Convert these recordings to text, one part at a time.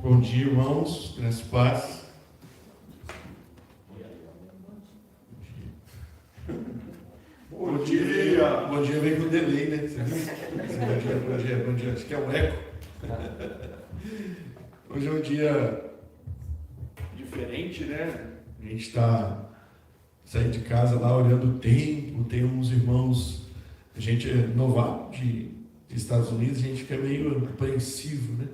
Bom dia, irmãos, graças e paz. Bom dia! Bom dia vem com delay, né? Bom dia. Acho que é um eco. Hoje é um dia diferente, né? A gente está saindo de casa lá, olhando o tempo. Tem uns irmãos, a gente é novato de Estados Unidos, a gente fica meio apreensivo, né?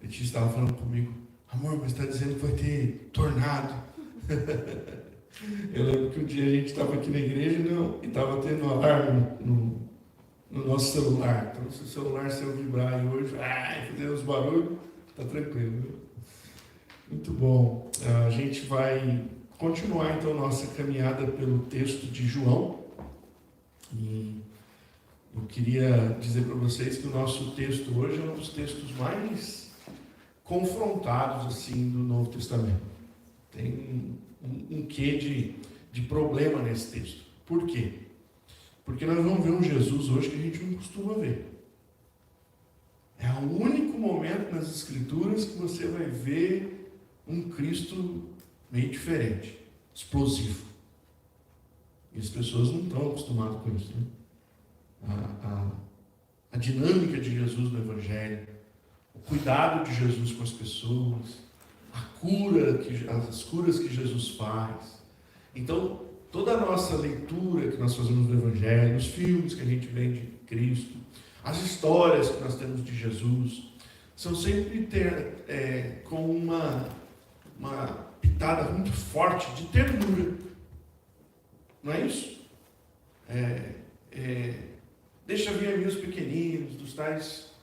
A gente estava falando comigo, amor, mas está dizendo que vai ter tornado. Eu lembro que um dia a gente estava aqui na igreja e estava tendo alarme no nosso celular. Então, se o celular se eu vibrar aí hoje, fazer uns barulhos, está tranquilo, viu? Muito bom. A gente vai continuar então nossa caminhada pelo texto de João. E eu queria dizer para vocês que o nosso texto hoje é um dos textos mais confrontados assim do Novo Testamento. Tem um quê de problema nesse texto. Por quê? Porque nós vamos ver um Jesus hoje que a gente não costuma ver. É o único momento nas Escrituras que você vai ver um Cristo meio diferente, explosivo. E as pessoas não estão acostumadas com isso, né? A dinâmica de Jesus no Evangelho, o cuidado de Jesus com as pessoas, as curas que Jesus faz. Então, toda a nossa leitura que nós fazemos do Evangelho, os filmes que a gente vê de Cristo, as histórias que nós temos de Jesus, são sempre com uma pitada muito forte de ternura. Não é isso? Deixa vir a mim os pequeninos, dos tais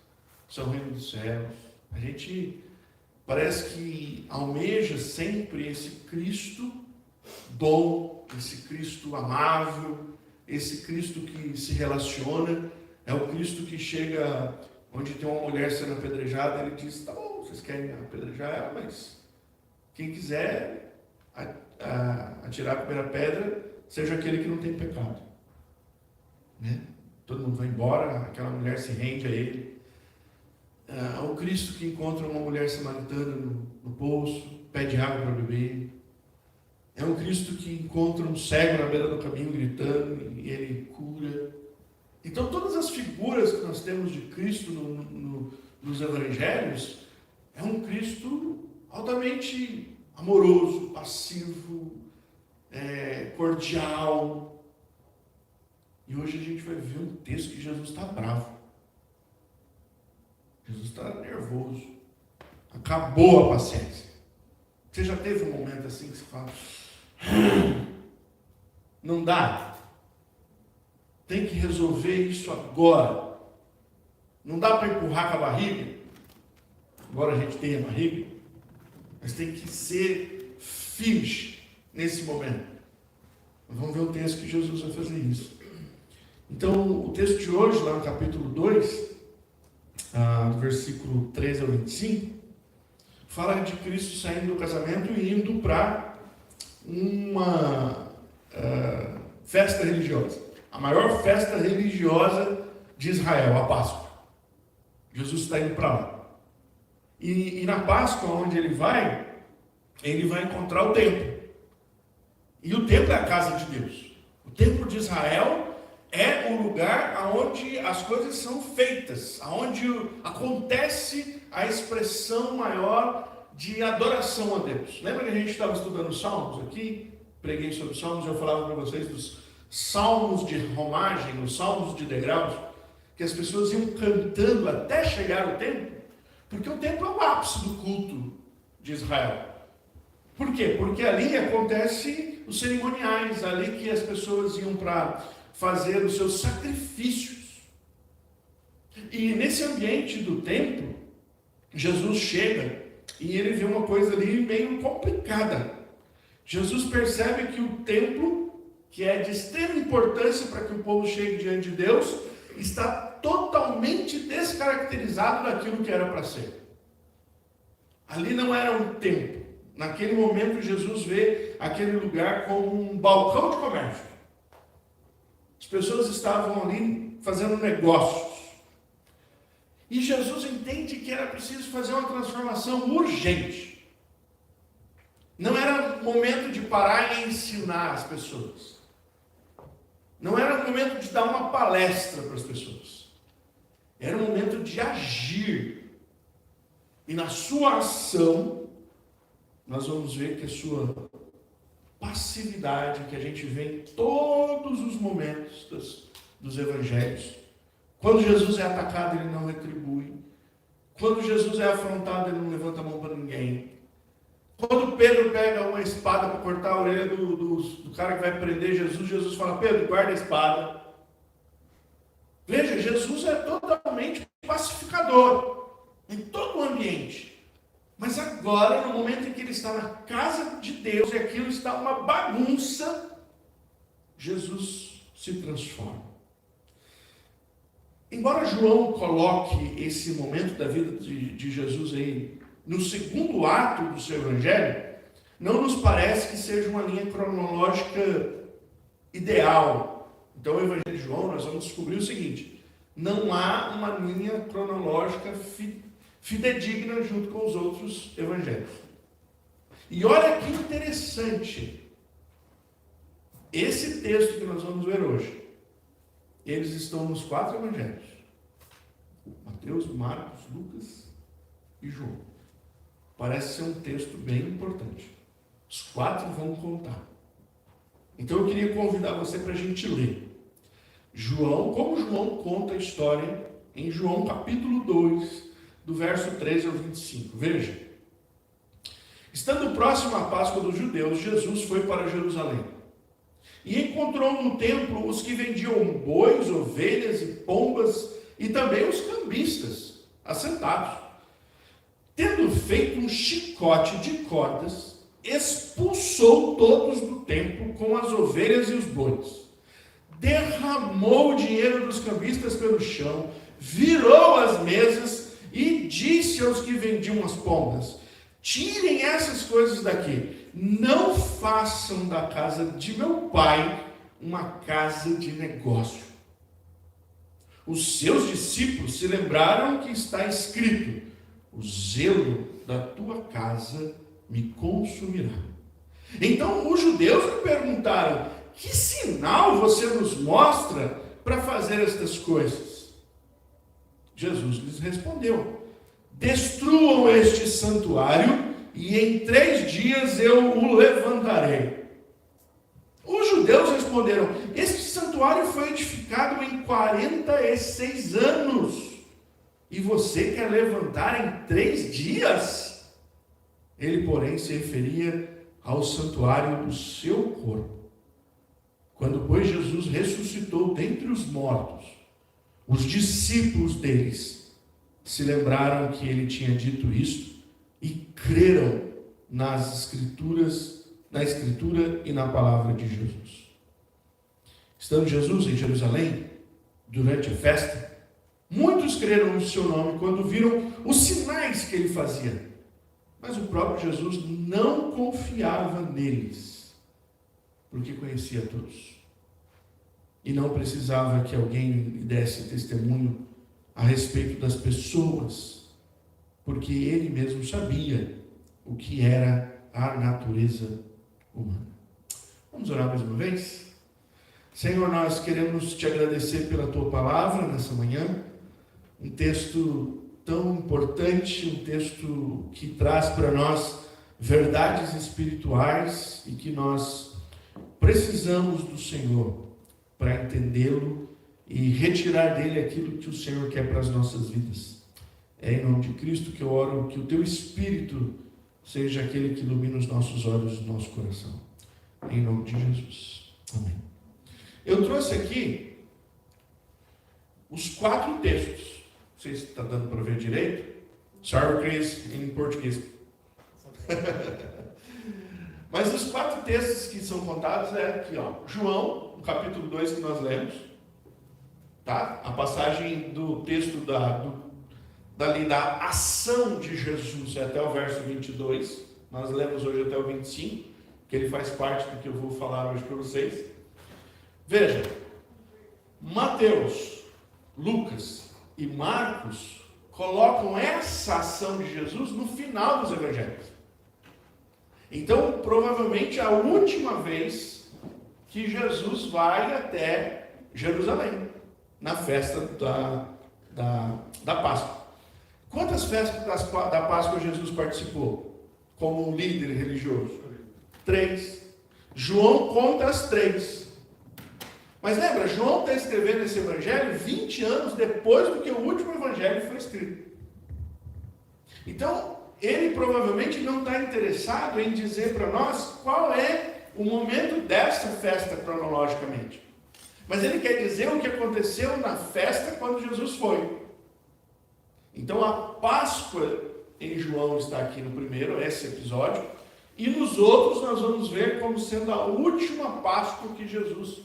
são o reino dos céus. A gente parece que almeja sempre esse Cristo bom, esse Cristo amável, esse Cristo que se relaciona. É o Cristo que chega onde tem uma mulher sendo apedrejada, ele diz, tá bom, vocês querem apedrejar ela, mas quem quiser atirar a primeira pedra, seja aquele que não tem pecado. Né? Todo mundo vai embora, aquela mulher se rende a ele. É o Cristo que encontra uma mulher samaritana no poço, pede água para beber. É um Cristo que encontra um cego na beira do caminho gritando e ele cura. Então todas as figuras que nós temos de Cristo nos evangelhos é um Cristo altamente amoroso, passivo, cordial. E hoje a gente vai ver um texto que Jesus está bravo. Jesus está nervoso. Acabou a paciência. Você já teve um momento assim que você fala, não dá. Tem que resolver isso agora. Não dá para empurrar com a barriga. Agora a gente tem a barriga. Mas tem que ser firme nesse momento. Vamos ver o texto que Jesus vai fazer isso. Então, o texto de hoje, lá no capítulo 2, do versículo 13 ao 25, fala de Cristo saindo do casamento e indo para uma festa religiosa. A maior festa religiosa de Israel, a Páscoa. Jesus está indo para lá. E na Páscoa, onde ele vai encontrar o templo. E o templo é a casa de Deus. O templo de Israel é o lugar onde as coisas são feitas, onde acontece a expressão maior de adoração a Deus. Lembra que a gente estava estudando Salmos aqui? Preguei sobre Salmos, eu falava para vocês dos salmos de romagem, os salmos de degraus, que as pessoas iam cantando até chegar ao templo, porque o templo é o ápice do culto de Israel. Por quê? Porque ali acontece os cerimoniais, ali que as pessoas iam para fazer os seus sacrifícios. E nesse ambiente do templo, Jesus chega e ele vê uma coisa ali meio complicada. Jesus percebe que o templo, que é de extrema importância para que o povo chegue diante de Deus, está totalmente descaracterizado daquilo que era para ser. Ali não era um templo. Naquele momento, Jesus vê aquele lugar como um balcão de comércio. As pessoas estavam ali fazendo negócios. E Jesus entende que era preciso fazer uma transformação urgente. Não era momento de parar e ensinar as pessoas. Não era momento de dar uma palestra para as pessoas. Era um momento de agir. E na sua ação, nós vamos ver que a sua passividade, que a gente vê em todos os momentos dos evangelhos. Quando Jesus é atacado, ele não retribui. Quando Jesus é afrontado, ele não levanta a mão para ninguém. Quando Pedro pega uma espada para cortar a orelha do cara que vai prender Jesus, Jesus fala: Pedro, guarda a espada. Veja, Jesus é totalmente pacificador em todo o ambiente. Mas agora, no momento em que ele está na casa de Deus e aquilo está uma bagunça, Jesus se transforma. Embora João coloque esse momento da vida de Jesus aí no segundo ato do seu evangelho, não nos parece que seja uma linha cronológica ideal. Então, o evangelho de João, nós vamos descobrir o seguinte: não há uma linha cronológica fidedigna junto com os outros evangelhos. E olha que interessante, esse texto que nós vamos ver hoje, eles estão nos 4 evangelhos: Mateus, Marcos, Lucas e João. Parece ser um texto bem importante. Os 4 vão contar. Então eu queria convidar você para a gente ler João, como João conta a história em João capítulo 2, do verso 13 ao 25. Veja. Estando próximo à Páscoa dos judeus, Jesus foi para Jerusalém. E encontrou no templo os que vendiam bois, ovelhas e pombas, e também os cambistas, assentados. Tendo feito um chicote de cordas, expulsou todos do templo com as ovelhas e os bois. Derramou o dinheiro dos cambistas pelo chão, virou as mesas e disse aos que vendiam as pombas: tirem essas coisas daqui, não façam da casa de meu pai uma casa de negócio. Os seus discípulos se lembraram que está escrito: o zelo da tua casa me consumirá. Então os judeus lhe perguntaram: que sinal você nos mostra para fazer estas coisas? Jesus lhes respondeu: destruam este santuário e em 3 dias eu o levantarei. Os judeus responderam: este santuário foi edificado em 46 anos e você quer levantar em 3 dias? Ele, porém, se referia ao santuário do seu corpo. Quando, pois, Jesus ressuscitou dentre os mortos, os discípulos deles se lembraram que ele tinha dito isto e creram na Escritura e na palavra de Jesus. Estando Jesus em Jerusalém, durante a festa, muitos creram no seu nome quando viram os sinais que ele fazia. Mas o próprio Jesus não confiava neles, porque conhecia todos. E não precisava que alguém lhe desse testemunho a respeito das pessoas, porque ele mesmo sabia o que era a natureza humana. Vamos orar mais uma vez? Senhor, nós queremos te agradecer pela tua palavra nessa manhã, um texto tão importante, um texto que traz para nós verdades espirituais e que nós precisamos do Senhor para entendê-lo e retirar dele aquilo que o Senhor quer para as nossas vidas. É em nome de Cristo que eu oro que o teu Espírito seja aquele que ilumina os nossos olhos e o nosso coração. Em nome de Jesus. Amém. Eu trouxe aqui os 4 textos. Não sei se está dando para ver direito. Sorry, Chris, em português. Mas os 4 textos que são contados é aqui, ó. João, no capítulo 2 que nós lemos. Tá? A passagem do texto da ação de Jesus é até o verso 22. Nós lemos hoje até o 25, que ele faz parte do que eu vou falar hoje para vocês. Veja, Mateus, Lucas e Marcos colocam essa ação de Jesus no final dos evangelhos. Então, provavelmente, a última vez que Jesus vai até Jerusalém, na festa da Páscoa. Quantas festas da Páscoa Jesus participou como líder religioso? 3. João conta as 3. Mas lembra, João está escrevendo esse evangelho 20 anos depois do que o último evangelho foi escrito. Então, ele provavelmente não está interessado em dizer para nós qual é o momento dessa festa cronologicamente. Mas ele quer dizer o que aconteceu na festa quando Jesus foi. Então, a Páscoa em João está aqui no primeiro, esse episódio. E nos outros nós vamos ver como sendo a última Páscoa que Jesus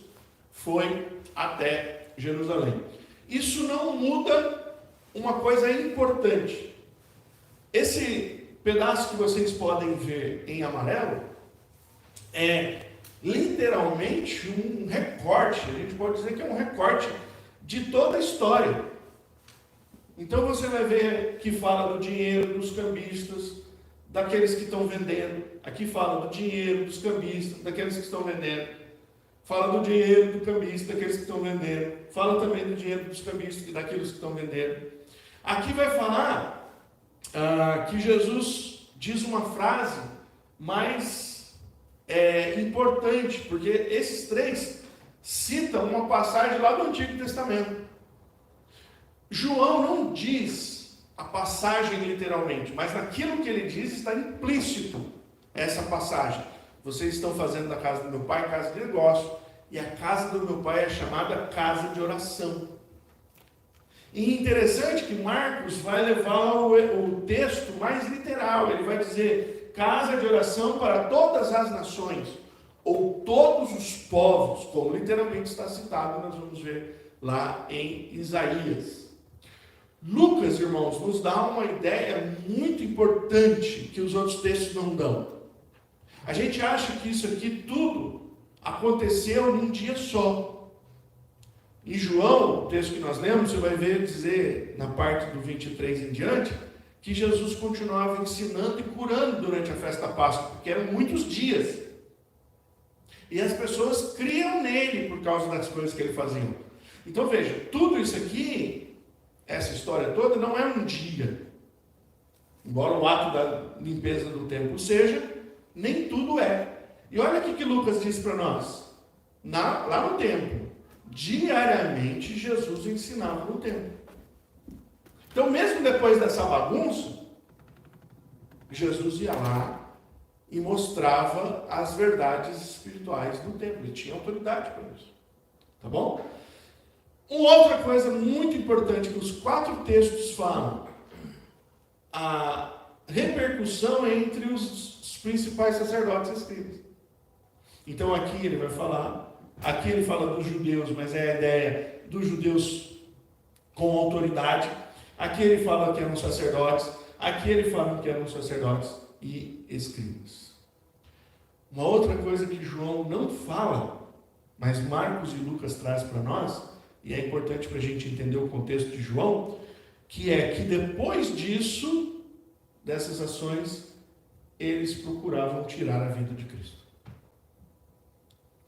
foi até Jerusalém. Isso não muda uma coisa importante. Esse pedaço que vocês podem ver em amarelo é literalmente um recorte, a gente pode dizer que é um recorte de toda a história. Então você vai ver que fala do dinheiro dos cambistas, daqueles que estão vendendo. Aqui fala do dinheiro dos cambistas, daqueles que estão vendendo. Fala do dinheiro do cambista, daqueles que estão vendendo. Fala também do dinheiro dos cambistas e daqueles que estão vendendo. Aqui vai falar que Jesus diz uma frase mais importante, porque esses 3 citam uma passagem lá do Antigo Testamento. João não diz a passagem literalmente, mas naquilo que ele diz está implícito essa passagem. Vocês estão fazendo da casa do meu pai casa de negócio, e a casa do meu pai é chamada casa de oração. E interessante que Marcos vai levar o texto mais literal. Ele vai dizer casa de oração para todas as nações, ou todos os povos, como literalmente está citado, nós vamos ver lá em Isaías. Lucas, irmãos, nos dá uma ideia muito importante que os outros textos não dão. A gente acha que isso aqui tudo aconteceu num dia só. Em João, o texto que nós lemos, você vai ver dizer, na parte do 23 em diante, que Jesus continuava ensinando e curando durante a festa da Páscoa, porque eram muitos dias. E as pessoas criam nele por causa das coisas que ele fazia. Então veja, tudo isso aqui, essa história toda, não é um dia. Embora o ato da limpeza do templo seja, nem tudo é. E olha o que Lucas diz para nós. Lá no templo, diariamente Jesus ensinava no templo. Então, mesmo depois dessa bagunça, Jesus ia lá e mostrava as verdades espirituais do templo. Ele tinha autoridade para isso. Tá bom? Uma outra coisa muito importante que os 4 textos falam, a repercussão entre os principais sacerdotes e escribas. Então aqui ele vai falar, aqui ele fala dos judeus, mas é a ideia dos judeus com autoridade. Aqui ele fala que eram sacerdotes, aqui ele fala que eram sacerdotes e escribas. Uma outra coisa que João não fala, mas Marcos e Lucas traz para nós, e é importante para a gente entender o contexto de João, que é que depois disso, dessas ações, eles procuravam tirar a vida de Cristo.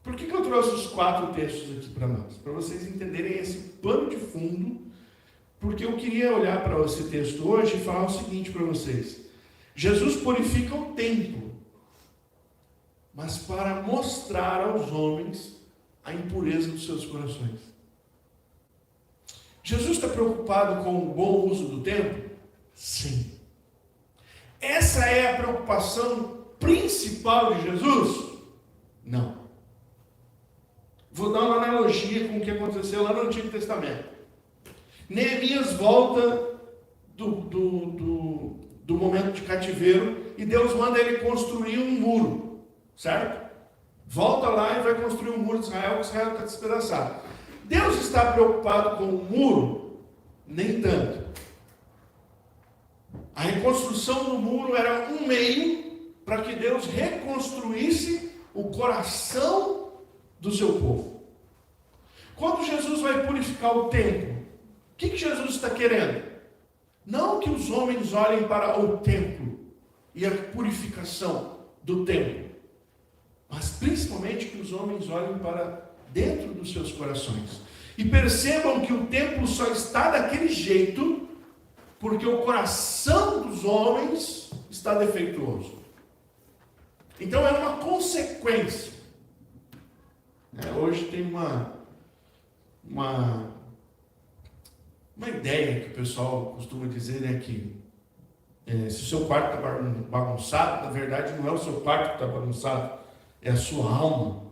Por que eu trouxe os 4 textos aqui para nós? Para vocês entenderem esse pano de fundo, porque eu queria olhar para esse texto hoje e falar o seguinte para vocês. Jesus purifica o templo, mas para mostrar aos homens a impureza dos seus corações. Jesus está preocupado com o bom uso do templo? Sim. Essa é a preocupação principal de Jesus? Não. Vou dar uma analogia com o que aconteceu lá no Antigo Testamento. Neemias volta do momento de cativeiro e Deus manda ele construir um muro, certo? Volta lá e vai construir um muro de Israel, que Israel está despedaçado. Deus está preocupado com o muro? Nem tanto. A reconstrução do muro era um meio para que Deus reconstruísse o coração do seu povo. Quando Jesus vai purificar o templo, o que Jesus está querendo? Não que os homens olhem para o templo e a purificação do templo, mas principalmente que os homens olhem para dentro dos seus corações e percebam que o templo só está daquele jeito porque o coração dos homens está defeituoso. Então é uma consequência. Hoje tem uma ideia que o pessoal costuma dizer, né, que se o seu quarto está bagunçado, na verdade não é o seu quarto que está bagunçado, é a sua alma.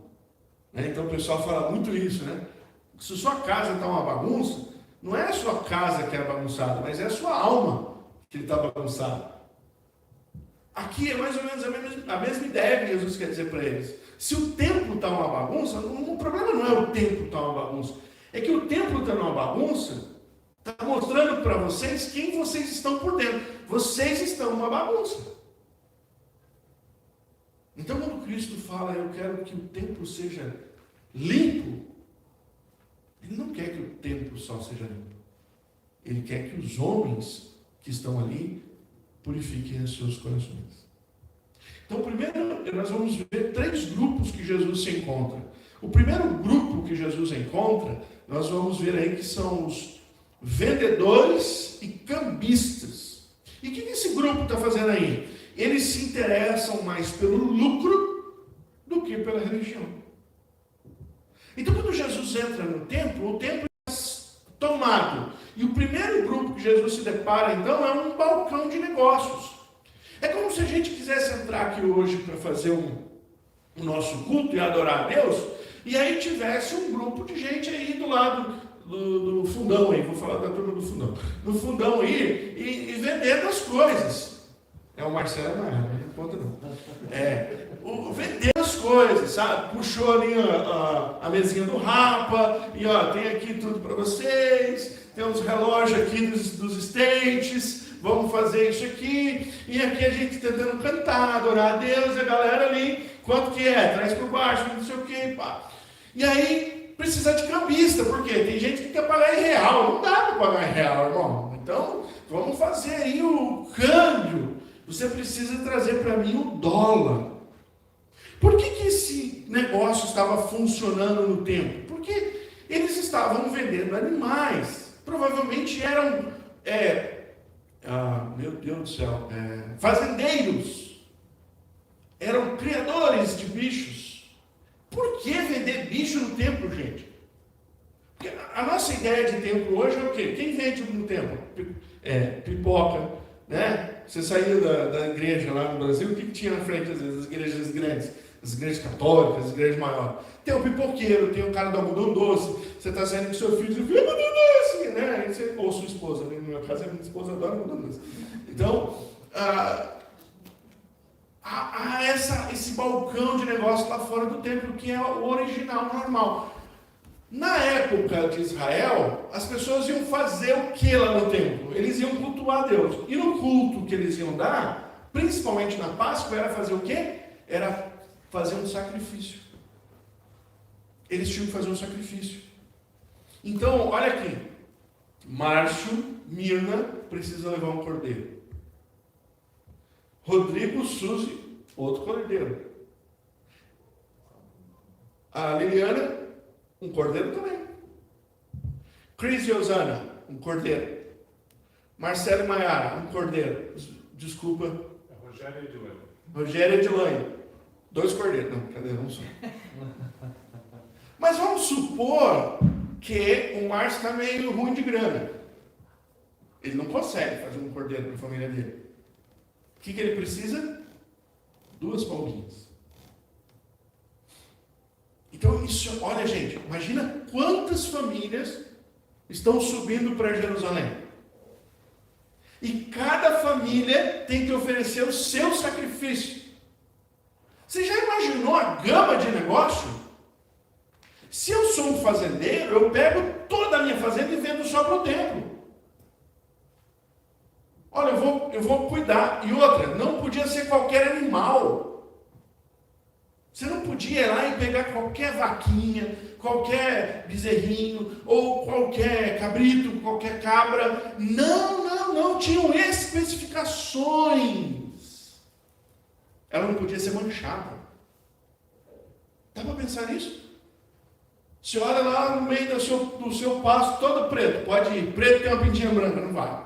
Então o pessoal fala muito isso, né? Se a sua casa está uma bagunça, não é a sua casa que é bagunçada, mas é a sua alma que está bagunçada. Aqui é mais ou menos a mesma ideia que Jesus quer dizer para eles. Se o templo está uma bagunça, o problema não é o templo estar uma bagunça, é que o templo está numa bagunça, está mostrando para vocês quem vocês estão por dentro. Vocês estão numa bagunça. Então, quando Cristo fala, eu quero que o templo seja limpo, Ele não quer que o templo só seja limpo. Ele quer que os homens que estão ali purifiquem os seus corações. Então, primeiro, nós vamos ver 3 grupos que Jesus se encontra. O primeiro grupo que Jesus encontra, nós vamos ver aí que são os vendedores e cambistas. E o que esse grupo está fazendo aí? Eles se interessam mais pelo lucro do que pela religião. Então, quando Jesus entra no templo, o templo é tomado. E o primeiro grupo que Jesus se depara, então, é um balcão de negócios. É como se a gente quisesse entrar aqui hoje para fazer o nosso culto e adorar a Deus, e aí tivesse um grupo de gente aí do lado do fundão aí, vou falar da turma do fundão, do fundão aí, e vendendo as coisas. O Marcelo não conta não. Vendendo as coisas, sabe? Puxou ali a mesinha do Rapa, e tem aqui tudo para vocês, tem uns relógios aqui dos estates, vamos fazer isso aqui, e aqui a gente tentando cantar, adorar a Deus, e a galera ali, quanto que é? Traz por baixo, não sei o que, pá. E aí, precisa de cambista, porque tem gente que quer pagar em real, não dá para pagar em real, irmão. Então, vamos fazer aí o câmbio. Você precisa trazer para mim o dólar. Por que esse negócio estava funcionando no templo? Porque eles estavam vendendo animais. Provavelmente eram, meu Deus do céu, fazendeiros. Eram criadores de bichos. Por que vender bicho no templo, gente? Porque a nossa ideia de templo hoje é o quê? Quem vende no templo? Pipoca, né? Você saiu da igreja lá no Brasil, o que tinha na frente, às vezes, as igrejas grandes, as igrejas católicas, as igrejas maiores? Tem o pipoqueiro, tem o cara do algodão doce, você está saindo com seu filho, você fala, algodão doce, né? Ou sua esposa, no meu caso, a minha esposa adora algodão doce. Então, há esse balcão de negócio lá fora do templo, que é o original, normal. Na época de Israel, as pessoas iam fazer o que lá no templo? Eles iam cultuar a Deus. E no culto que eles iam dar, principalmente na Páscoa, era fazer o quê? Era fazer um sacrifício. Eles tinham que fazer um sacrifício. Então, olha aqui. Márcio, Mirna, precisa levar um cordeiro. Rodrigo, Suzy, outro cordeiro. A Liliana, um cordeiro também. Cris e Osana, um cordeiro. Marcelo e Maiara, um cordeiro. Desculpa. Rogério e Edilane. Rogério e Edilane. 2 cordeiros. Não, cadê? Um só. Mas vamos supor que o Márcio está meio ruim de grana. Ele não consegue fazer um cordeiro para a família dele. O que ele precisa? 2 palminhas. Então, isso, olha gente, imagina quantas famílias estão subindo para Jerusalém. E cada família tem que oferecer o seu sacrifício. Você já imaginou a gama de negócio? Se eu sou um fazendeiro, eu pego toda a minha fazenda e vendo só para o templo. Olha, eu vou cuidar. E outra, não podia ser qualquer animal. Você não podia ir lá e pegar qualquer vaquinha, qualquer bezerrinho, ou qualquer cabrito, qualquer cabra. Não. Tinham especificações. Ela não podia ser manchada. Dá para pensar nisso? Você olha lá no meio do seu pasto, todo preto. Pode ir. Preto tem uma pintinha branca, não vai.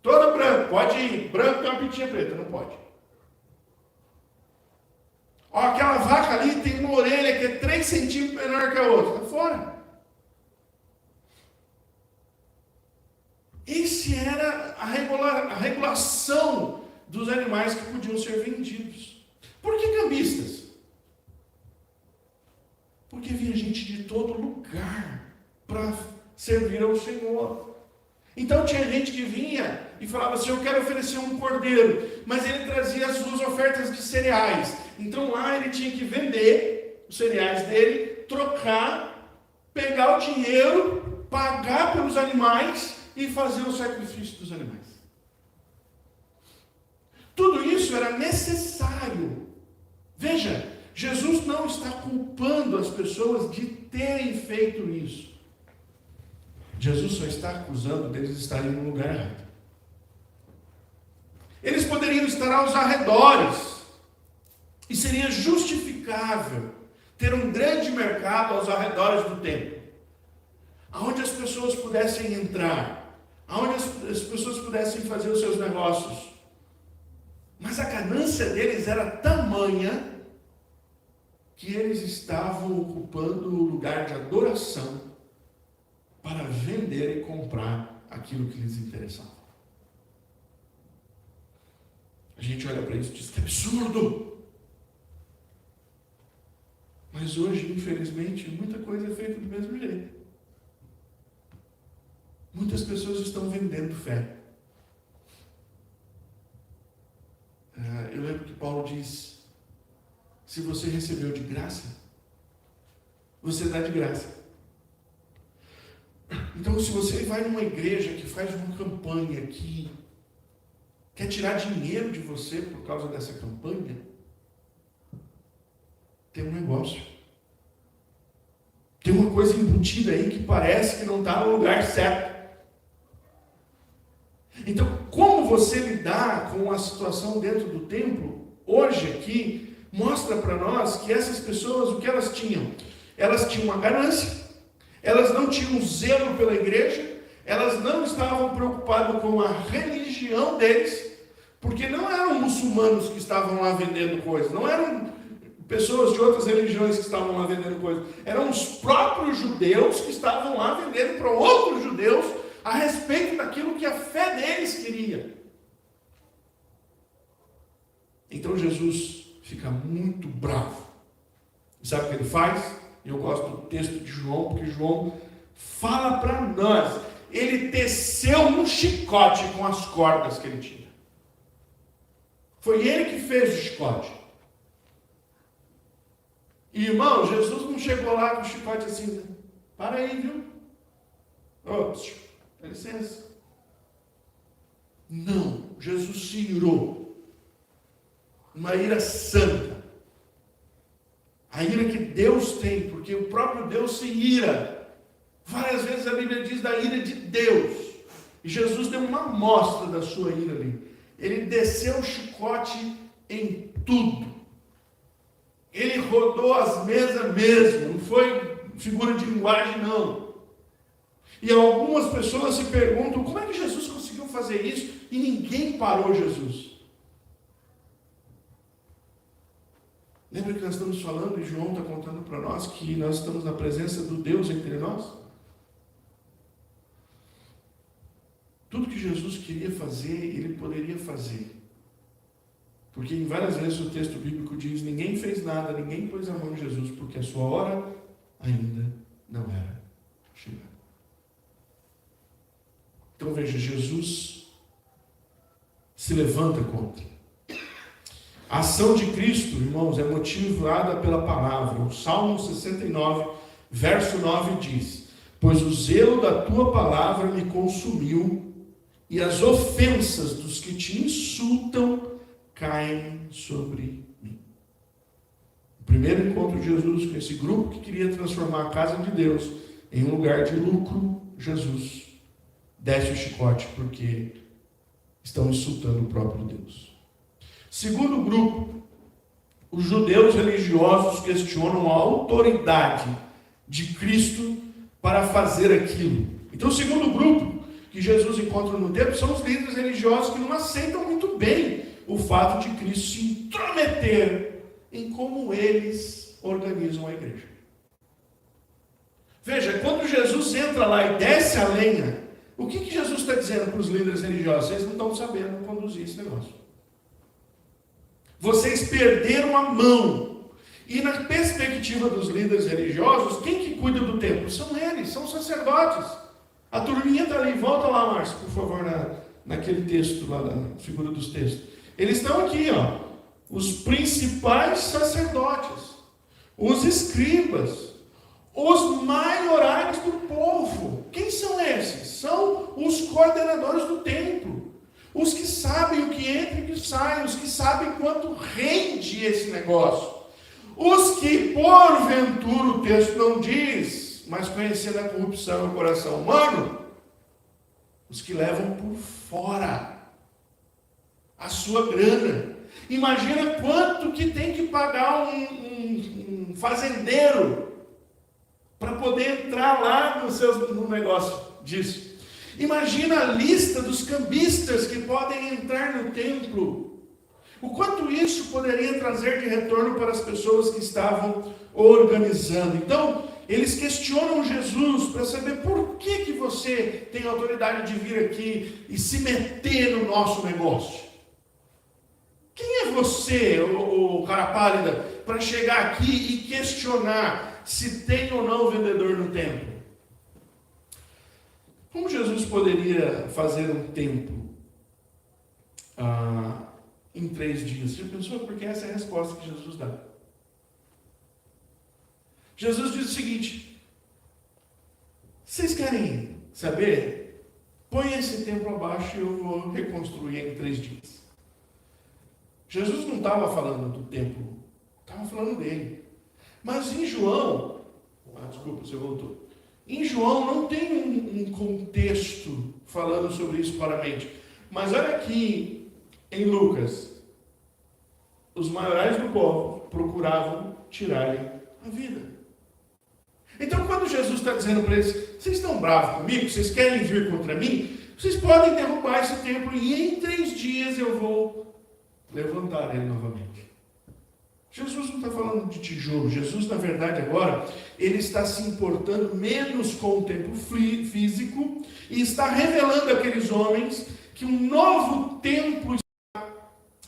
Todo branco, pode ir. Branco tem uma pintinha preta, não pode. Ó, aquela vaca ali tem uma orelha que é 3 centímetros menor que a outra. Está fora. Esse era a regulação dos animais que podiam ser vendidos. Por que cambistas? Porque vinha gente de todo lugar para servir ao Senhor. Então tinha gente que vinha e falava assim, eu quero oferecer um cordeiro, mas ele trazia as suas ofertas de cereais. Então lá ele tinha que vender os cereais dele, trocar, pegar o dinheiro, pagar pelos animais e fazer o sacrifício dos animais. Tudo isso era necessário. Veja, Jesus não está culpando as pessoas de terem feito isso. Jesus só está acusando deles estarem no lugar errado. Eles poderiam estar aos arredores. E seria justificável ter um grande mercado aos arredores do templo, aonde as pessoas pudessem entrar, aonde as pessoas pudessem fazer os seus negócios. Mas a ganância deles era tamanha que eles estavam ocupando o lugar de adoração para vender e comprar aquilo que lhes interessava. A gente olha para isso e diz que é absurdo. Mas hoje, infelizmente, muita coisa é feita do mesmo jeito. Muitas pessoas estão vendendo fé. Eu lembro que Paulo diz, se você recebeu de graça, você dá de graça. Então, se você vai numa igreja que faz uma campanha que quer tirar dinheiro de você por causa dessa campanha, tem um negócio. Tem uma coisa embutida aí que parece que não está no lugar certo. Então, como você lidar com a situação dentro do templo, hoje aqui, mostra para nós que essas pessoas, o que elas tinham? Elas tinham uma ganância, elas não tinham zelo pela igreja, elas não estavam preocupadas com a religião deles, porque não eram muçulmanos que estavam lá vendendo coisas, não eram pessoas de outras religiões que estavam lá vendendo coisas, eram os próprios judeus que estavam lá vendendo para outros judeus a respeito daquilo que a fé deles queria. Então Jesus fica muito bravo. Sabe o que ele faz? Eu gosto do texto de João, porque João fala para nós. Ele teceu um chicote com as cordas que ele tinha. Foi ele que fez o chicote. E, irmão, Jesus não chegou lá com o chicote assim, para aí, viu? Ops, dá licença. Não, Jesus se irou. Uma ira santa. A ira que Deus tem, porque o próprio Deus se ira. Várias vezes a Bíblia diz da ira de Deus. E Jesus deu uma amostra da sua ira ali. Ele desceu o chicote em tudo. Ele rodou as mesas mesmo. Não foi figura de linguagem, não. E algumas pessoas se perguntam, como é que Jesus conseguiu fazer isso? E ninguém parou Jesus. Lembra que nós estamos falando, e João está contando para nós, que nós estamos na presença do Deus entre nós? Tudo que Jesus queria fazer, ele poderia fazer. Porque em várias vezes o texto bíblico diz, ninguém fez nada, ninguém pôs a mão em Jesus, porque a sua hora ainda não era chegada. Então veja, Jesus se levanta contra. A ação de Cristo, irmãos, é motivada pela palavra. O Salmo 69, verso 9 diz, pois o zelo da tua palavra me consumiu, e as ofensas dos que te insultam caem sobre mim. primeiro encontro de Jesus com esse grupo que queria transformar a casa de Deus em um lugar de lucro, Jesus desce o chicote porque estão insultando o próprio Deus. Segundo grupo, os judeus religiosos questionam a autoridade de Cristo para fazer aquilo. Então, o segundo grupo que Jesus encontra no templo são os líderes religiosos que não aceitam muito bem o fato de Cristo se intrometer em como eles organizam a igreja. Veja, quando Jesus entra lá e desce a lenha, o que Jesus está dizendo para os líderes religiosos? Vocês não estão sabendo conduzir esse negócio. Vocês perderam a mão. E na perspectiva dos líderes religiosos, quem que cuida do templo? São eles, são os sacerdotes. A turminha está ali, volta lá, Márcio, por favor, naquele texto, lá na figura dos textos. Eles estão aqui, ó, os principais sacerdotes, os escribas, os maiorais do povo. Quem são esses? São os coordenadores do templo. Os que sabem o que entra e o que sai, os que sabem quanto rende esse negócio. Os que, porventura, o texto não diz, mas conhecendo a corrupção e o coração humano, os que levam por fora a sua grana. Imagina quanto que tem que pagar um fazendeiro para poder entrar lá no negócio disso. Imagina a lista dos cambistas que podem entrar no templo. O quanto isso poderia trazer de retorno para as pessoas que estavam organizando. Então, eles questionam Jesus para saber por que você tem autoridade de vir aqui e se meter no nosso negócio. Quem é você, o cara pálida, para chegar aqui e questionar se tem ou não vendedor no templo? Como Jesus poderia fazer um templo em 3 dias? Você pensou? Porque essa é a resposta que Jesus dá. Jesus diz o seguinte: vocês querem saber? Põe esse templo abaixo e eu vou reconstruir em 3 dias. Jesus não estava falando do templo, estava falando dele. Mas em João, desculpa, você voltou. Em João não tem um contexto falando sobre isso claramente. Mas olha aqui em Lucas, os maiorais do povo procuravam tirar-lhe a vida. Então, quando Jesus está dizendo para eles: vocês estão bravos comigo? Vocês querem vir contra mim? Vocês podem derrubar esse templo e em 3 dias eu vou levantar ele novamente. Jesus não está falando de tijolo. Jesus, na verdade, agora, ele está se importando menos com o templo físico e está revelando àqueles homens que um novo templo está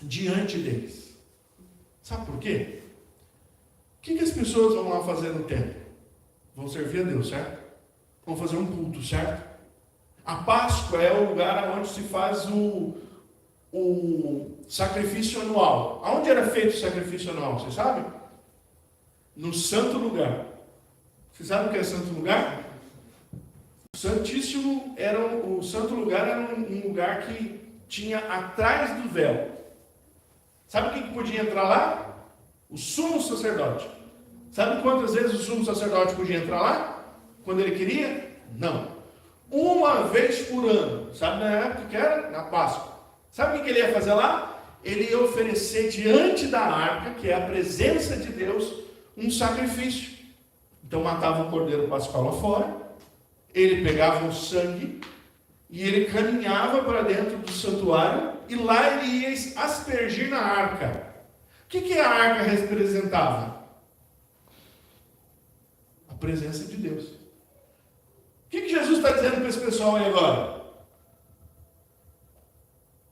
diante deles. Sabe por quê? O que as pessoas vão lá fazer no templo? Vão servir a Deus, certo? Vão fazer um culto, certo? A Páscoa é o lugar onde se faz o sacrifício anual. Aonde era feito o sacrifício anual? Você sabe? No santo lugar. Você sabe o que é santo lugar? O santíssimo o santo lugar era um lugar que tinha atrás do véu. Sabe quem que podia entrar lá? O sumo sacerdote. Sabe quantas vezes o sumo sacerdote podia entrar lá? Quando ele queria? Não. Uma vez por ano. Sabe na época que era? Na Páscoa. Sabe o que ele ia fazer lá? Ele ia oferecer diante da arca, que é a presença de Deus, um sacrifício. Então matava o cordeiro pascal lá fora, ele pegava o sangue e ele caminhava para dentro do santuário e lá ele ia aspergir na arca. O que a arca representava? A presença de Deus. O que Jesus está dizendo para esse pessoal aí agora?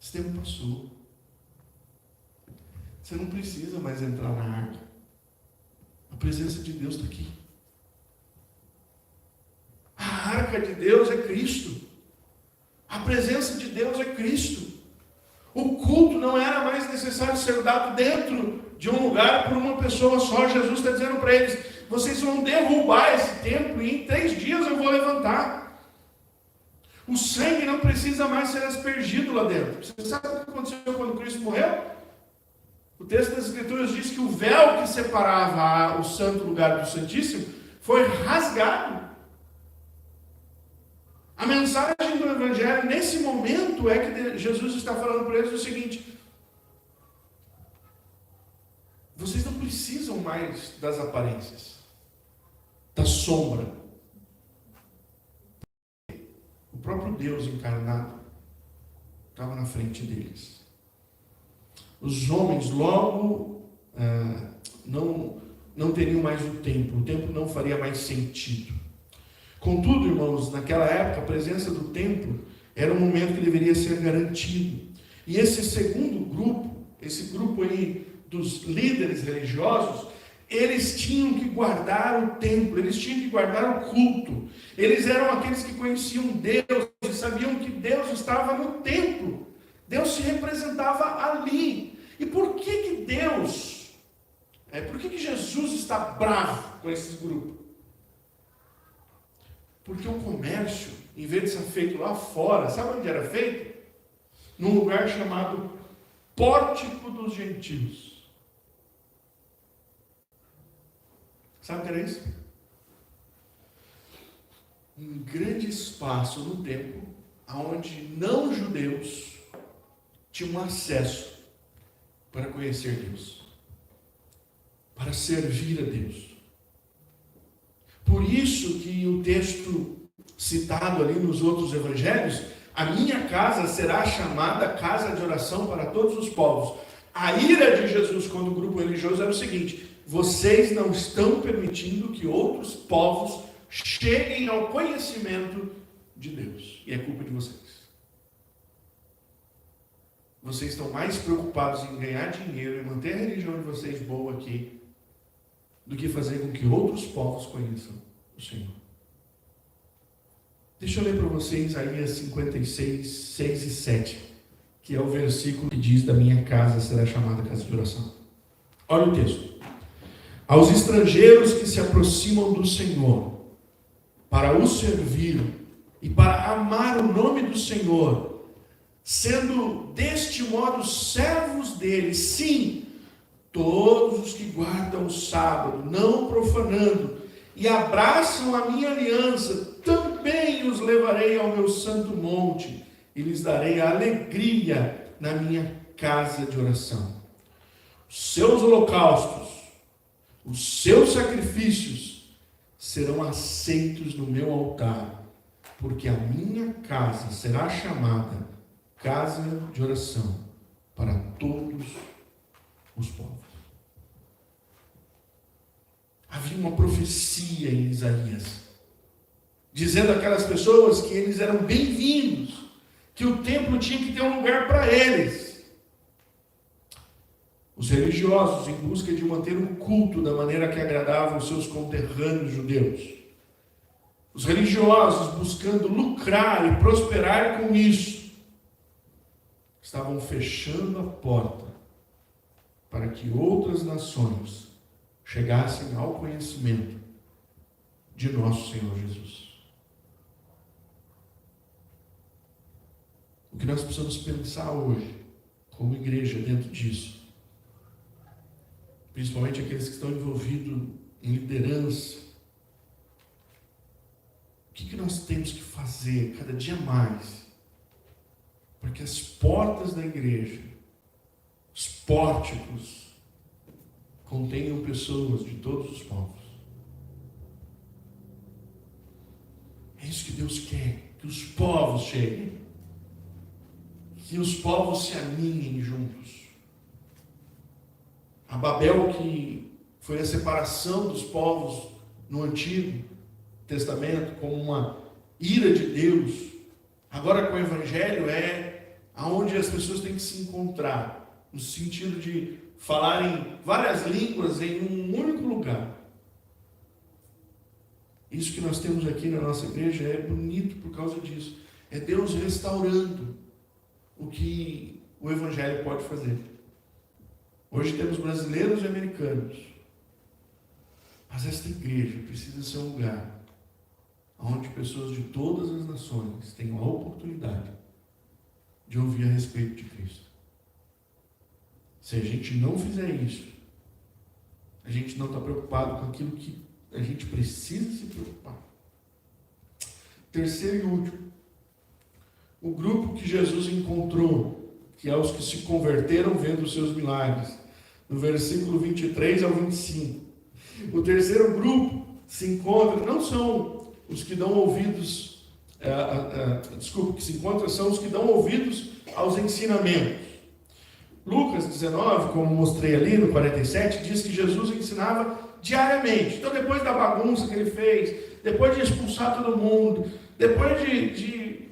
Esse tempo passou. Você não precisa mais entrar na arca. A presença de Deus está aqui. A arca de Deus é Cristo. A presença de Deus é Cristo. O culto não era mais necessário ser dado dentro de um lugar por uma pessoa só. Jesus está dizendo para eles: vocês vão derrubar esse templo e em 3 dias eu vou levantar. O sangue não precisa mais ser aspergido lá dentro. Você sabe o que aconteceu quando Cristo morreu? O texto das Escrituras diz que o véu que separava o santo lugar do Santíssimo foi rasgado. A mensagem do Evangelho, nesse momento, é que Jesus está falando para eles o seguinte: vocês não precisam mais das aparências, da sombra. O próprio Deus encarnado estava na frente deles. Os homens logo não teriam mais o templo não faria mais sentido. Contudo, irmãos, naquela época, a presença do templo era um momento que deveria ser garantido. E esse segundo grupo, esse grupo aí dos líderes religiosos, eles tinham que guardar o templo, eles tinham que guardar o culto. Eles eram aqueles que conheciam Deus e sabiam que Deus estava no templo. Deus se representava ali. E por que Deus, por que Jesus está bravo com esses grupos? Porque o comércio, em vez de ser feito lá fora, sabe onde era feito? Num lugar chamado Pórtico dos Gentios. Sabe o que era isso? Um grande espaço no templo, onde não-judeus tinham acesso para conhecer Deus, para servir a Deus. Por isso que o texto citado ali nos outros evangelhos, a minha casa será chamada casa de oração para todos os povos. A ira de Jesus contra o grupo religioso era o seguinte: vocês não estão permitindo que outros povos cheguem ao conhecimento de Deus. E é culpa de vocês. Vocês estão mais preocupados em ganhar dinheiro e manter a religião de vocês boa aqui, do que fazer com que outros povos conheçam o Senhor. Deixa eu ler para vocês Isaías 56, 6 e 7, que é o versículo que diz: da minha casa será chamada casa de oração. Olha o texto. Aos estrangeiros que se aproximam do Senhor, para o servir e para amar o nome do Senhor, sendo deste modo servos dele, sim, todos os que guardam o sábado, não profanando, e abraçam a minha aliança, também os levarei ao meu santo monte, e lhes darei a alegria na minha casa de oração. Os seus holocaustos, os seus sacrifícios serão aceitos no meu altar, porque a minha casa será chamada casa de oração para todos os povos. Havia uma profecia em Isaías, dizendo àquelas pessoas que eles eram bem-vindos, que o templo tinha que ter um lugar para eles. Os religiosos, em busca de manter um culto da maneira que agradava os seus conterrâneos judeus. Os religiosos buscando lucrar e prosperar com isso, estavam fechando a porta para que outras nações chegassem ao conhecimento de nosso Senhor Jesus. O que nós precisamos pensar hoje, como igreja, dentro disso, principalmente aqueles que estão envolvidos em liderança, o que nós temos que fazer cada dia mais para que as portas da igreja, os pórticos, contenham pessoas de todos os povos. É isso que Deus quer, que os povos cheguem, que os povos se alinhem juntos. A Babel, que foi a separação dos povos no Antigo Testamento, como uma ira de Deus, agora com o Evangelho é aonde as pessoas têm que se encontrar, no sentido de falarem várias línguas em um único lugar. Isso que nós temos aqui na nossa igreja é bonito por causa disso. É Deus restaurando o que o Evangelho pode fazer. Hoje temos brasileiros e americanos, mas esta igreja precisa ser um lugar onde pessoas de todas as nações tenham a oportunidade de ouvir a respeito de Cristo. Se a gente não fizer isso, a gente não está preocupado com aquilo que a gente precisa se preocupar. Terceiro e último, o grupo que Jesus encontrou, que é os que se converteram vendo os seus milagres, no versículo 23 ao 25. O terceiro grupo se encontra, não são os que dão ouvidos, que se encontram são os que dão ouvidos aos ensinamentos. Lucas 19, como mostrei ali no 47, diz que Jesus ensinava diariamente. Então, depois da bagunça que ele fez, depois de expulsar todo mundo, depois de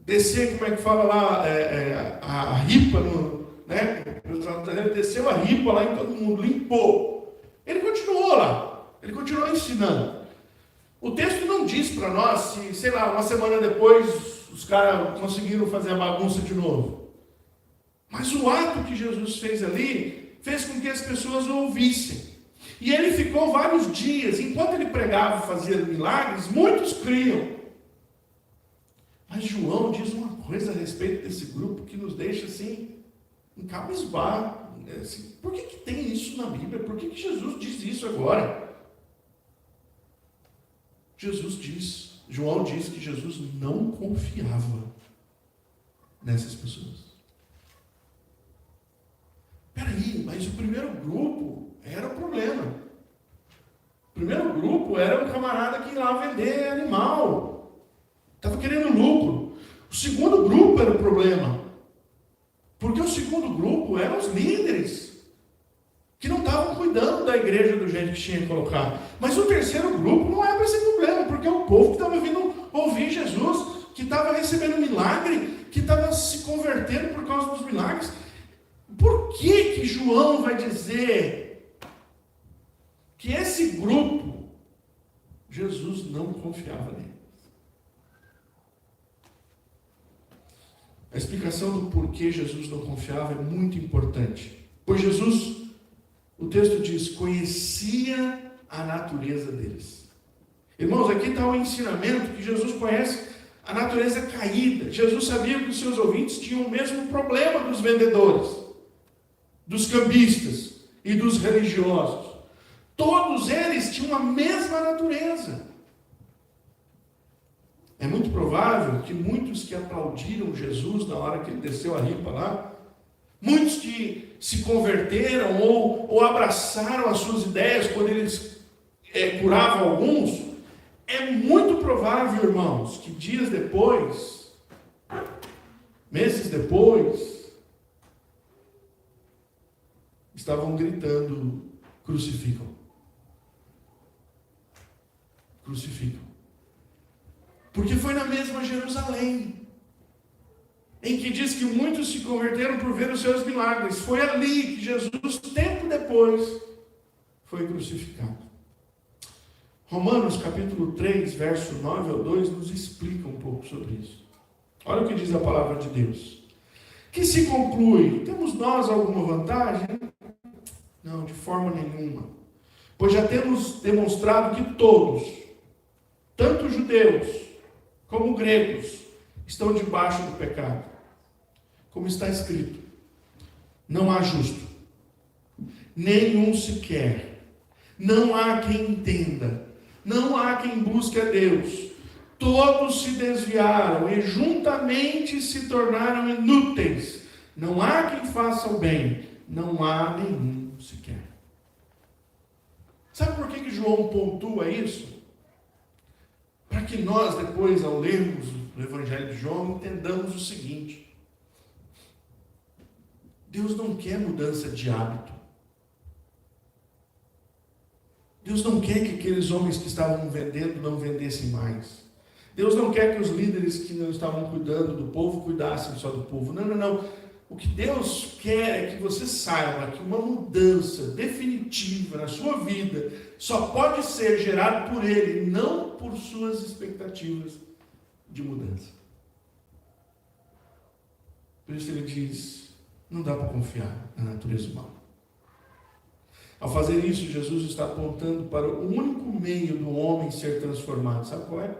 descer, como é que fala lá, a ripa, desceu a ripa lá em todo mundo, limpou. Ele continuou lá, ele continuou ensinando. O texto não diz para nós se, sei lá, uma semana depois os caras conseguiram fazer a bagunça de novo. Mas o ato que Jesus fez ali, fez com que as pessoas o ouvissem. E ele ficou vários dias, enquanto ele pregava e fazia milagres, muitos criam. Mas João diz uma coisa a respeito desse grupo que nos deixa assim, encabisbados. Assim, por que tem isso na Bíblia? Por que Jesus diz isso agora? João diz que Jesus não confiava nessas pessoas. Peraí, mas o primeiro grupo era o problema. O primeiro grupo era um camarada que ia lá vender animal. Estava querendo lucro. O segundo grupo era o problema. Porque o segundo grupo eram os líderes, que não estavam cuidando da igreja do jeito que tinha que colocar. Mas o terceiro grupo não era esse problema, porque é o povo que estava vindo ouvir Jesus, que estava recebendo milagre, que estava se convertendo por causa dos milagres. Por que João vai dizer que esse grupo, Jesus não confiava nele? A explicação do porquê Jesus não confiava é muito importante. Pois Jesus, o texto diz, conhecia a natureza deles. Irmãos, aqui está o ensinamento que Jesus conhece a natureza caída. Jesus sabia que os seus ouvintes tinham o mesmo problema dos vendedores, dos cambistas e dos religiosos. Todos eles tinham a mesma natureza. É muito provável que muitos que aplaudiram Jesus na hora que ele desceu a ripa lá, muitos que se converteram ou abraçaram as suas ideias quando eles curavam alguns, é muito provável, irmãos, que dias depois, meses depois, estavam gritando, crucificam. Crucificam. Porque foi na mesma Jerusalém, em que diz que muitos se converteram por ver os seus milagres. Foi ali que Jesus, tempo depois, foi crucificado. Romanos capítulo 3, verso 9 ao 2, nos explica um pouco sobre isso. Olha o que diz a palavra de Deus. Que se conclui, temos nós alguma vantagem? Não, de forma nenhuma. Pois já temos demonstrado que todos, tanto judeus como gregos, estão debaixo do pecado. Como está escrito, não há justo, nenhum sequer, não há quem entenda, não há quem busque a Deus. Todos se desviaram e juntamente se tornaram inúteis. Não há quem faça o bem, não há nenhum sequer. Sabe por que João pontua isso? Para que nós, depois, ao lermos o Evangelho de João, entendamos o seguinte: Deus não quer mudança de hábito. Deus não quer que aqueles homens que estavam vendendo não vendessem mais. Deus não quer que os líderes que não estavam cuidando do povo cuidassem só do povo. Não, não, não. O que Deus quer é que você saiba que uma mudança definitiva na sua vida só pode ser gerada por Ele, não por suas expectativas de mudança. Por isso ele diz, não dá para confiar na natureza humana. Ao fazer isso, Jesus está apontando para o único meio do homem ser transformado. Sabe qual é?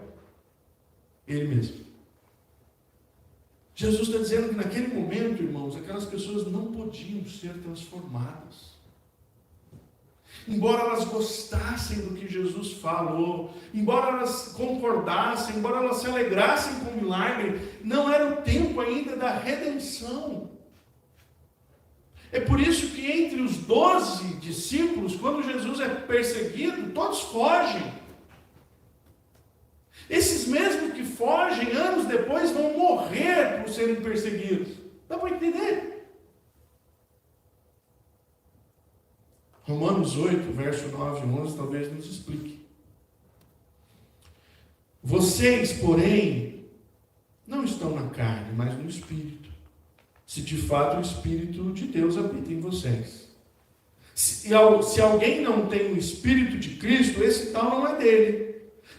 Ele mesmo. Jesus está dizendo que naquele momento, irmãos, aquelas pessoas não podiam ser transformadas. Embora elas gostassem do que Jesus falou, embora elas concordassem, embora elas se alegrassem com o milagre, não era o tempo ainda da redenção. É por isso que entre os 12 discípulos, quando Jesus é perseguido, todos fogem. Esses mesmos que fogem, anos depois, vão morrer por serem perseguidos. Dá para entender? Romanos 8, verso 9 e 11, talvez nos explique. Vocês, porém, não estão na carne, mas no Espírito. Se de fato o Espírito de Deus habita em vocês. Se alguém não tem o Espírito de Cristo, esse tal não é dele.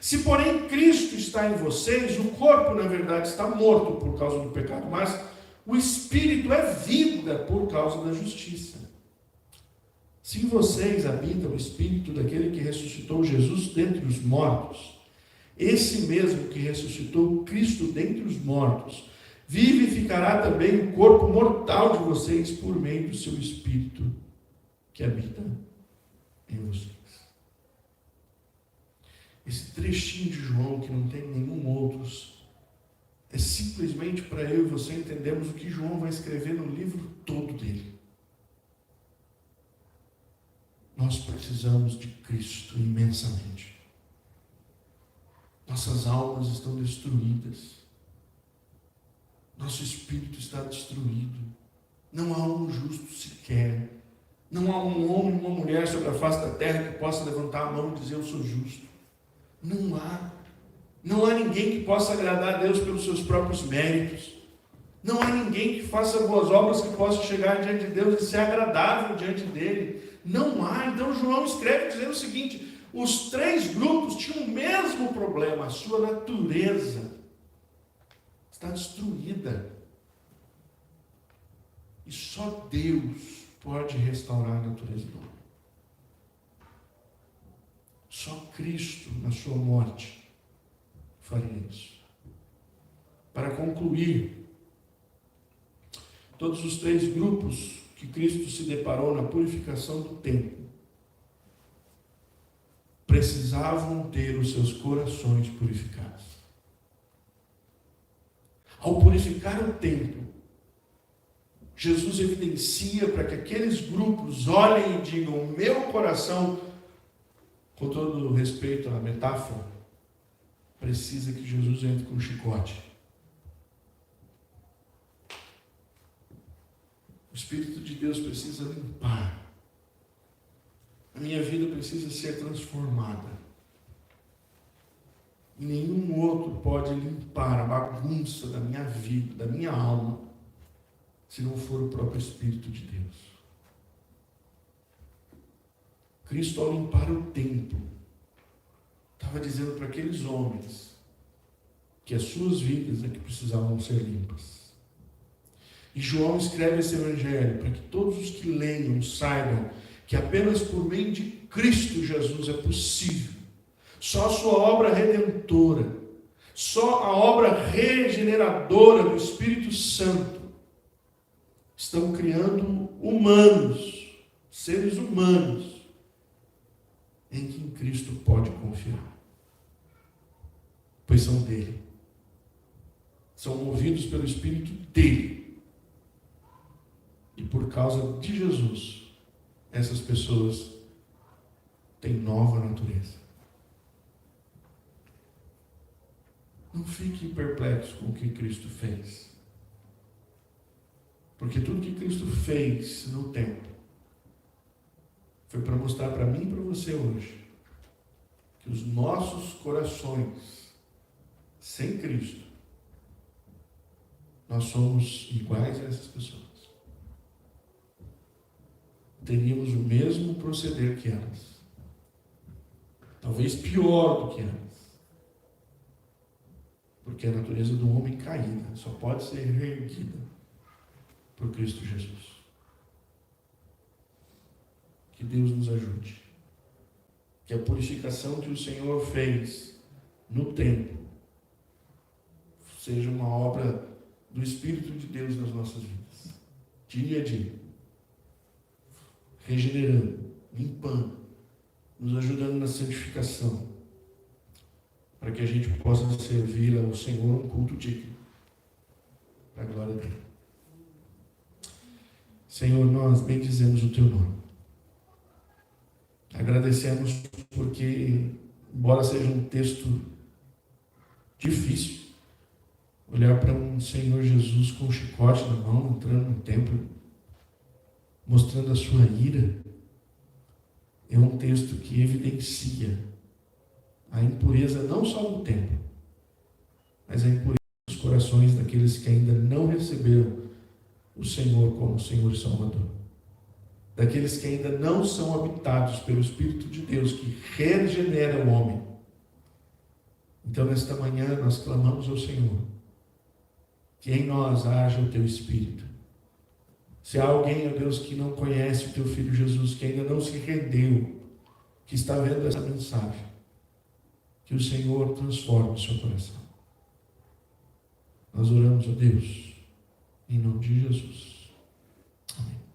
Se, porém, Cristo está em vocês, o corpo, na verdade, está morto por causa do pecado, mas o Espírito é vida por causa da justiça. Se em vocês habita o Espírito daquele que ressuscitou Jesus dentre os mortos, esse mesmo que ressuscitou Cristo dentre os mortos, vivificará também o corpo mortal de vocês por meio do seu Espírito que habita em vocês. Esse trechinho de João, que não tem nenhum outro, é simplesmente para eu e você entendermos o que João vai escrever no livro todo dele. Nós precisamos de Cristo imensamente. Nossas almas estão destruídas. Nosso espírito está destruído. Não há um justo sequer. Não há um homem e uma mulher sobre a face da terra que possa levantar a mão e dizer: eu sou justo. Não há. Não há ninguém que possa agradar a Deus pelos seus próprios méritos. Não há ninguém que faça boas obras que possa chegar diante de Deus e ser agradável diante dele. Não há. Então João escreve dizendo o seguinte: os três grupos tinham o mesmo problema, a sua natureza está destruída. E só Deus pode restaurar a natureza do homem. Só Cristo, na sua morte, faria isso. Para concluir, todos os três grupos que Cristo se deparou na purificação do templo precisavam ter os seus corações purificados. Ao purificar o templo, Jesus evidencia para que aqueles grupos olhem e digam: o meu coração, com todo o respeito à metáfora, precisa que Jesus entre com um chicote. O Espírito de Deus precisa limpar. A minha vida precisa ser transformada. E nenhum outro pode limpar a bagunça da minha vida, da minha alma, se não for o próprio Espírito de Deus. Cristo, ao limpar o templo, estava dizendo para aqueles homens que as suas vidas é que precisavam ser limpas. E João escreve esse evangelho para que todos os que leiam saibam que apenas por meio de Cristo Jesus é possível. Só a sua obra redentora, só a obra regeneradora do Espírito Santo estão criando humanos, seres humanos, em quem Cristo pode confiar. Pois são dele. São movidos pelo Espírito dele. E por causa de Jesus, essas pessoas têm nova natureza. Não fique perplexo com o que Cristo fez. Porque tudo que Cristo fez no templo foi para mostrar para mim e para você hoje que os nossos corações, sem Cristo, nós somos iguais a essas pessoas. Teríamos o mesmo proceder que elas. Talvez pior do que elas. Porque a natureza do homem caída só pode ser reerguida por Cristo Jesus. Que Deus nos ajude. Que a purificação que o Senhor fez no templo seja uma obra do Espírito de Deus nas nossas vidas, dia a dia, regenerando, limpando, nos ajudando na santificação, para que a gente possa servir ao Senhor um culto digno, para a glória dele. Senhor, nós bendizemos o teu nome. Agradecemos porque, embora seja um texto difícil, olhar para um Senhor Jesus com um chicote na mão, entrando no templo, mostrando a sua ira, é um texto que evidencia a impureza não só do templo, mas a impureza dos corações daqueles que ainda não receberam o Senhor como Senhor e Salvador. Daqueles que ainda não são habitados pelo Espírito de Deus, que regenera o homem. Então, nesta manhã, nós clamamos ao Senhor, que em nós haja o teu Espírito. Se há alguém, ó Deus, que não conhece o teu Filho Jesus, que ainda não se rendeu, que está vendo essa mensagem, que o Senhor transforme o seu coração. Nós oramos a Deus, em nome de Jesus. Amém.